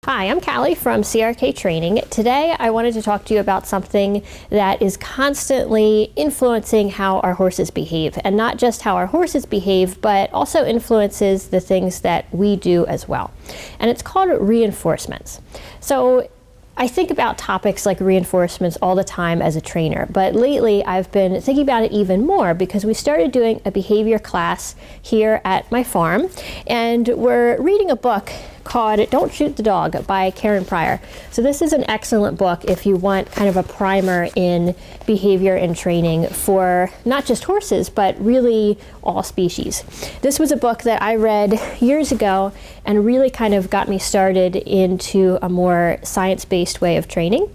Hi, I'm Callie from CRK Training. Today I wanted to talk to you about something that is constantly influencing how our horses behave, and not just how our horses behave, but also influences the things that we do as well. And it's called reinforcements. So I think about topics like reinforcements all the time as a trainer, but lately I've been thinking about it even more because we started doing a behavior class here at my farm, and we're reading a book called Don't Shoot the Dog by Karen Pryor. So this is an excellent book if you want kind of a primer in behavior and training for not just horses, but really all species. This was a book that I read years ago and really kind of got me started into a more science-based way of training.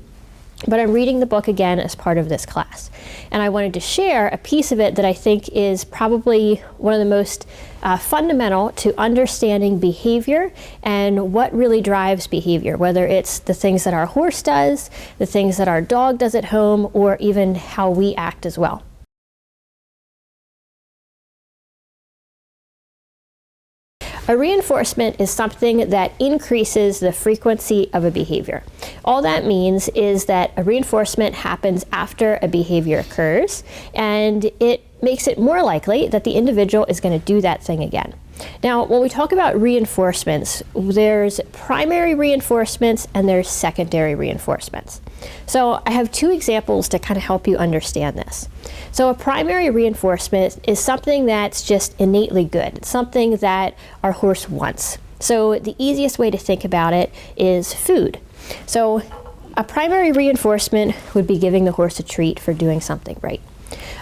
But I'm reading the book again as part of this class. And I wanted to share a piece of it that I think is probably one of the most fundamental to understanding behavior and what really drives behavior, whether it's the things that our horse does, the things that our dog does at home, or even how we act as well. A reinforcement is something that increases the frequency of a behavior. All that means is that a reinforcement happens after a behavior occurs, and it makes it more likely that the individual is going to do that thing again. Now, when we talk about reinforcements, there's primary reinforcements and there's secondary reinforcements. So I have two examples to kind of help you understand this. So a primary reinforcement is something that's just innately good. It's something that our horse wants. So the easiest way to think about it is food. So a primary reinforcement would be giving the horse a treat for doing something right.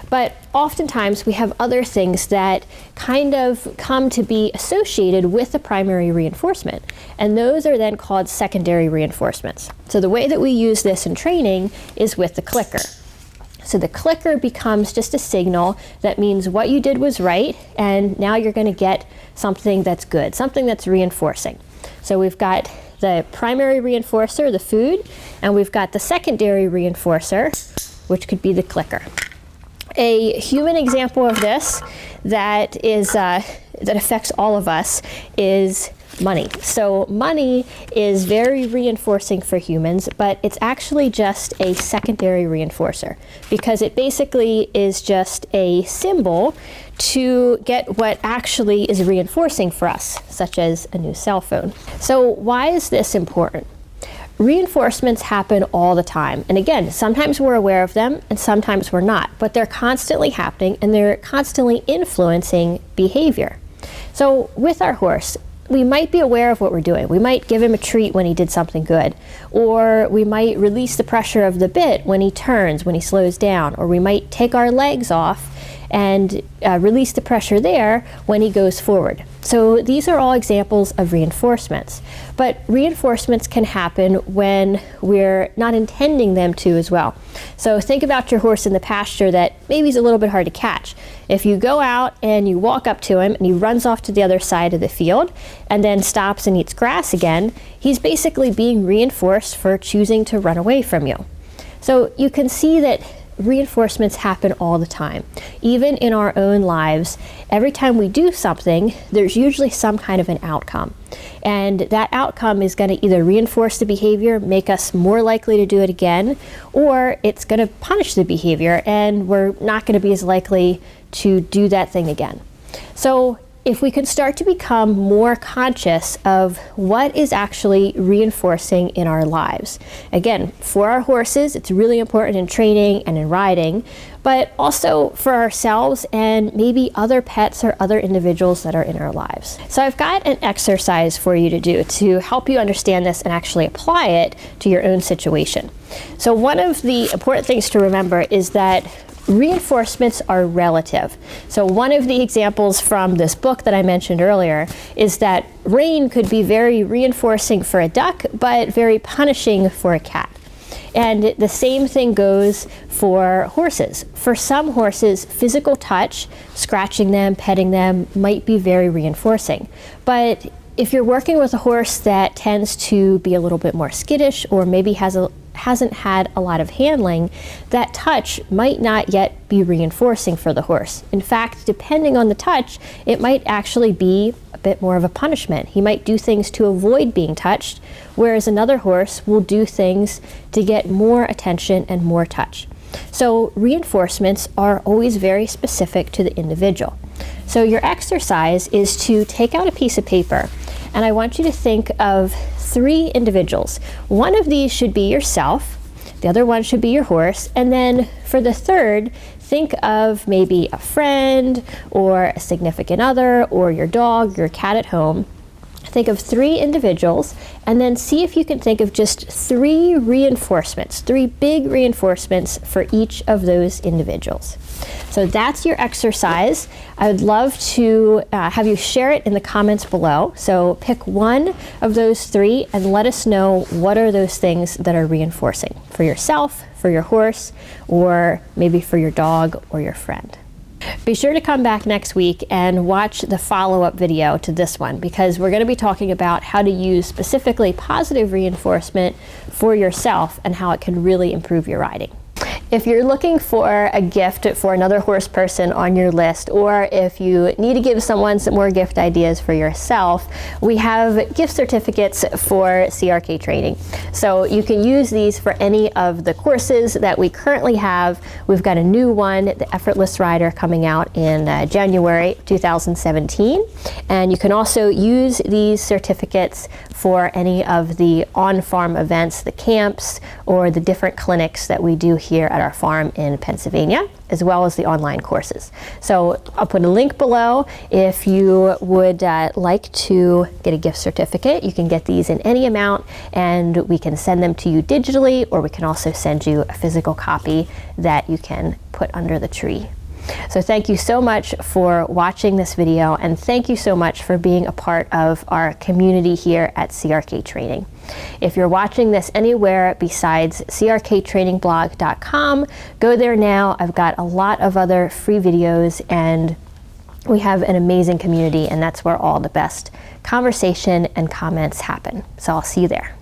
But oftentimes we have other things that kind of come to be associated with the primary reinforcement, and those are then called secondary reinforcements. So the way that we use this in training is with the clicker. So the clicker becomes just a signal that means what you did was right, and now you're going to get something that's good, something that's reinforcing. So we've got the primary reinforcer, the food, and we've got the secondary reinforcer, which could be the clicker. A human example of this that affects all of us is money. So money is very reinforcing for humans, but it's actually just a secondary reinforcer because it basically is just a symbol to get what actually is reinforcing for us, such as a new cell phone. So why is this important? Reinforcements happen all the time. And again, sometimes we're aware of them and sometimes we're not, but they're constantly happening and they're constantly influencing behavior. So with our horse, we might be aware of what we're doing. We might give him a treat when he did something good, or we might release the pressure of the bit when he turns, when he slows down, or we might take our legs off and release the pressure there when he goes forward. So these are all examples of reinforcements. But reinforcements can happen when we're not intending them to as well. So think about your horse in the pasture that maybe is a little bit hard to catch. If you go out and you walk up to him and he runs off to the other side of the field and then stops and eats grass again, he's basically being reinforced for choosing to run away from you. So you can see that reinforcements happen all the time. Even in our own lives, every time we do something, there's usually some kind of an outcome. And that outcome is going to either reinforce the behavior, make us more likely to do it again, or it's going to punish the behavior and we're not going to be as likely to do that thing again. So if we can start to become more conscious of what is actually reinforcing in our lives. Again, for our horses, it's really important in training and in riding, but also for ourselves and maybe other pets or other individuals that are in our lives. So I've got an exercise for you to do to help you understand this and actually apply it to your own situation. So one of the important things to remember is that reinforcements are relative. So one of the examples from this book that I mentioned earlier is that rain could be very reinforcing for a duck, but very punishing for a cat. And the same thing goes for horses. For some horses, physical touch, scratching them, petting them, might be very reinforcing. But if you're working with a horse that tends to be a little bit more skittish or maybe has hasn't had a lot of handling, that touch might not yet be reinforcing for the horse. In fact, depending on the touch, it might actually be a bit more of a punishment. He might do things to avoid being touched, whereas another horse will do things to get more attention and more touch. So reinforcements are always very specific to the individual. So your exercise is to take out a piece of paper, and I want you to think of 3 individuals. One of these should be yourself, the other one should be your horse, and then for the third, think of maybe a friend or a significant other or your dog, your cat at home. Think of 3 individuals, and then see if you can think of just 3 reinforcements, 3 big reinforcements for each of those individuals. So that's your exercise. I would love to have you share it in the comments below. So pick one of those 3 and let us know what are those things that are reinforcing for yourself, for your horse, or maybe for your dog or your friend. Be sure to come back next week and watch the follow-up video to this one, because we're going to be talking about how to use specifically positive reinforcement for yourself and how it can really improve your riding. If you're looking for a gift for another horse person on your list, or if you need to give someone some more gift ideas for yourself, we have gift certificates for CRK training. So you can use these for any of the courses that we currently have. We've got a new one, the Effortless Rider, coming out in January 2017. And you can also use these certificates for any of the on-farm events, the camps, or the different clinics that we do here at our farm in Pennsylvania, as well as the online courses. So I'll put a link below. If you would like to get a gift certificate, you can get these in any amount, and we can send them to you digitally, or we can also send you a physical copy that you can put under the tree. So thank you so much for watching this video, and thank you so much for being a part of our community here at CRK Training. If you're watching this anywhere besides crktrainingblog.com, go there now. I've got a lot of other free videos, and we have an amazing community, and that's where all the best conversation and comments happen. So I'll see you there.